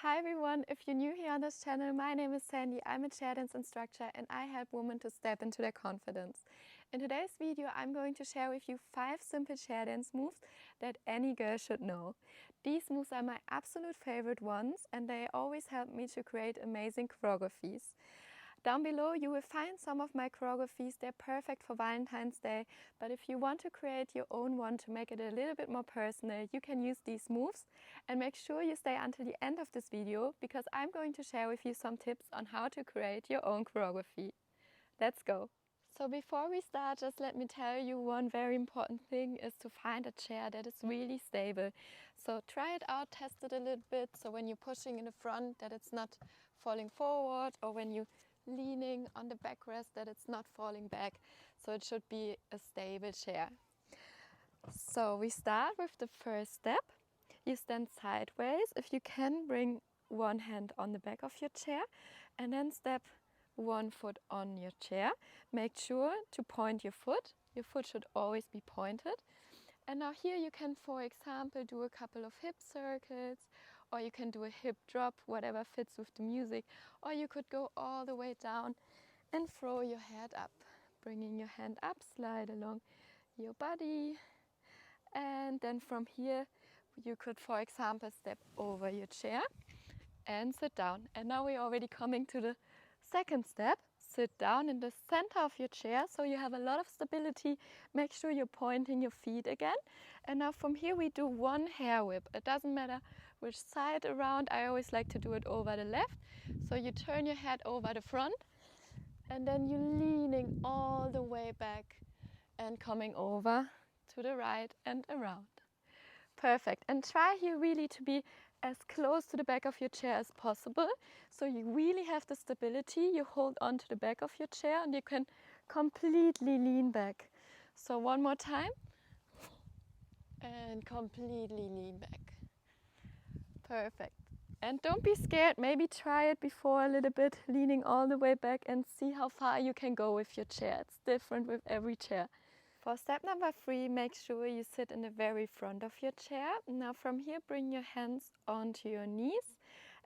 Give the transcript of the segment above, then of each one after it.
Hi everyone, if you're new here on this channel, my name is Sandy. I'm a chair dance instructor and I help women to step into their confidence. In today's video, I'm going to share with you 5 simple chair dance moves that any girl should know. These moves are my absolute favorite ones and they always help me to create amazing choreographies. Down below you will find some of my choreographies. They're perfect for Valentine's Day, but if you want to create your own one to make it a little bit more personal, you can use these moves. And make sure you stay until the end of this video because I'm going to share with you some tips on how to create your own choreography. Let's go! So before we start, just let me tell you one very important thing is to find a chair that is really stable. So try it out, test it a little bit, so when you're pushing in the front that it's not falling forward, or when you're leaning on the backrest that it's not falling back. So it should be a stable chair. So we start with the first step. You stand sideways. If you can, bring one hand on the back of your chair and then step one foot on your chair. Make sure to point your foot. Your foot should always be pointed. And now here you can, for example, do a couple of hip circles, or you can do a hip drop, whatever fits with the music, or you could go all the way down and throw your head up. Bringing your hand up, slide along your body. And then from here you could, for example, step over your chair and sit down. And now we're already coming to the second step. Sit down in the center of your chair so you have a lot of stability. Make sure you're pointing your feet again. And now from here we do one hair whip. It doesn't matter which side around. I always like to do it over the left. So you turn your head over the front and then you're leaning all the way back and coming over to the right and around. Perfect. And try here really to be as close to the back of your chair as possible. So you really have the stability. You hold on to the back of your chair and you can completely lean back. So one more time. And completely lean back. Perfect. And don't be scared. Maybe try it before a little bit, leaning all the way back and see how far you can go with your chair. It's different with every chair. For step number 3, make sure you sit in the very front of your chair. Now from here, bring your hands onto your knees.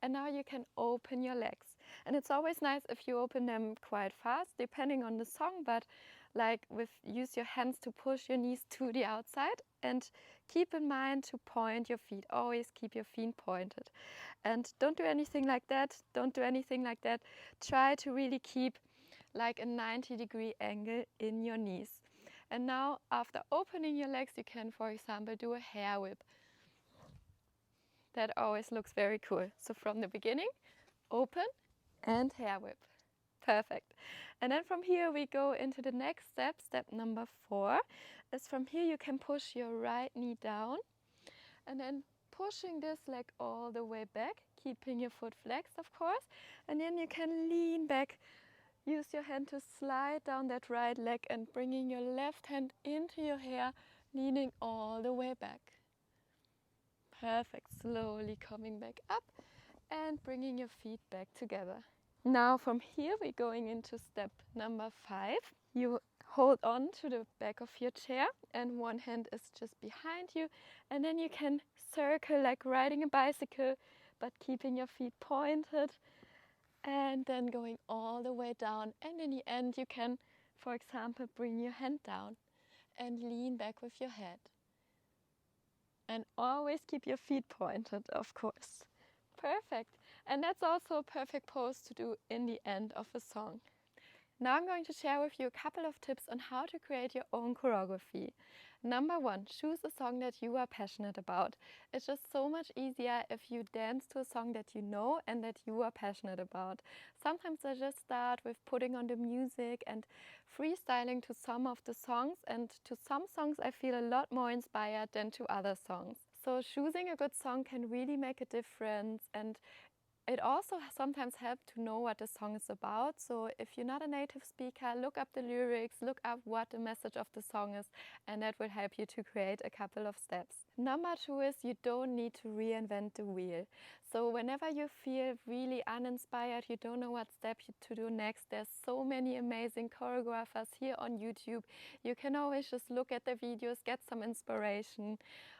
And now you can open your legs. And it's always nice if you open them quite fast, depending on the song, but use your hands to push your knees to the outside. And keep in mind to point your feet. Always keep your feet pointed. And don't do anything like that. Don't do anything like that. Try to really keep like a 90-degree angle in your knees. And now after opening your legs, you can, for example, do a hair whip. That always looks very cool. So from the beginning, open and hair whip. Perfect. And then from here we go into the next step. Step number 4 is from here you can push your right knee down and then pushing this leg all the way back, keeping your foot flexed, of course. And then you can lean back. Use your hand to slide down that right leg and bringing your left hand into your hair, leaning all the way back. Perfect. Slowly coming back up and bringing your feet back together. Now from here we're going into step number 5. You hold on to the back of your chair and one hand is just behind you, and then you can circle like riding a bicycle but keeping your feet pointed. And then going all the way down, and in the end you can, for example, bring your hand down and lean back with your head. And always keep your feet pointed, of course. Perfect. And that's also a perfect pose to do in the end of a song. Now I'm going to share with you a couple of tips on how to create your own choreography. Number 1, choose a song that you are passionate about. It's just so much easier if you dance to a song that you know and that you are passionate about. Sometimes I just start with putting on the music and freestyling to some of the songs, and to some songs I feel a lot more inspired than to other songs. So choosing a good song can really make a difference, and it also sometimes helps to know what the song is about. So if you're not a native speaker, look up the lyrics, look up what the message of the song is, and that will help you to create a couple of steps. Number 2 is you don't need to reinvent the wheel. So whenever you feel really uninspired, you don't know what step to do next, there's so many amazing choreographers here on YouTube. You can always just look at the videos, get some inspiration.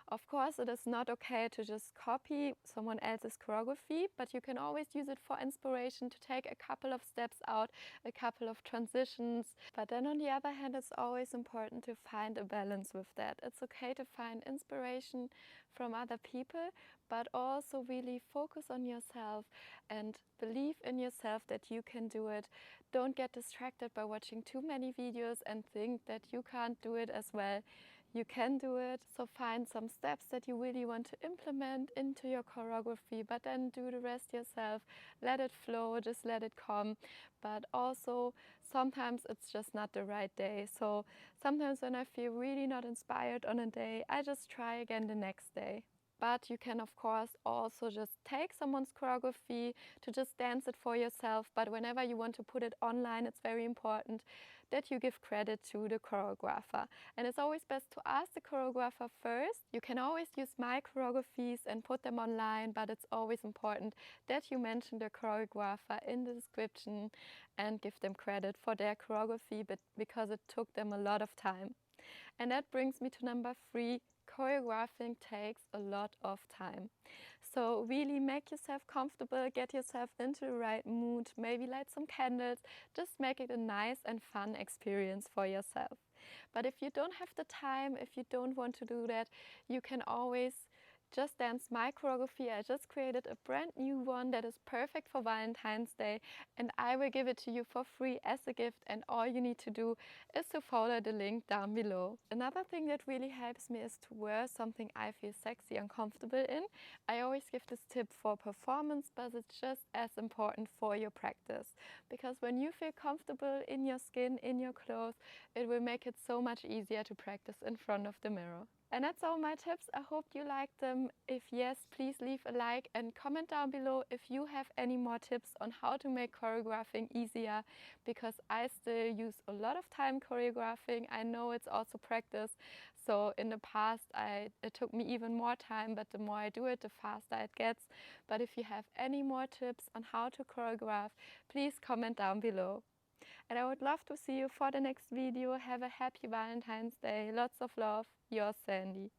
Of course, it is not okay to just copy someone else's choreography, but you can always use it for inspiration to take a couple of steps out, a couple of transitions. But then on the other hand, it's always important to find a balance with that. It's okay to find inspiration from other people, but also really focus on yourself and believe in yourself that you can do it. Don't get distracted by watching too many videos and think that you can't do it as well. You can do it. So find some steps that you really want to implement into your choreography, but then do the rest yourself. Let it flow, just let it come. But also sometimes it's just not the right day. So sometimes when I feel really not inspired on a day, I just try again the next day. But you can of course also just take someone's choreography to just dance it for yourself. But whenever you want to put it online, it's very important that you give credit to the choreographer. And it's always best to ask the choreographer first. You can always use my choreographies and put them online, but it's always important that you mention the choreographer in the description and give them credit for their choreography, but because it took them a lot of time. And that brings me to number 3. Choreographing takes a lot of time. So really make yourself comfortable, get yourself into the right mood, maybe light some candles, just make it a nice and fun experience for yourself. But if you don't have the time, if you don't want to do that, you can always just dance my choreography. I just created a brand new one that is perfect for Valentine's Day, and I will give it to you for free as a gift, and all you need to do is to follow the link down below. Another thing that really helps me is to wear something I feel sexy and comfortable in. I always give this tip for performance, but it's just as important for your practice, because when you feel comfortable in your skin, in your clothes, it will make it so much easier to practice in front of the mirror. And that's all my tips. I hope you liked them. If yes, please leave a like and comment down below if you have any more tips on how to make choreographing easier, because I still use a lot of time choreographing. I know it's also practice. So in the past, it took me even more time, but the more I do it, the faster it gets. But if you have any more tips on how to choreograph, please comment down below. And I would love to see you for the next video. Have a happy Valentine's Day. Lots of love. Your Sandy.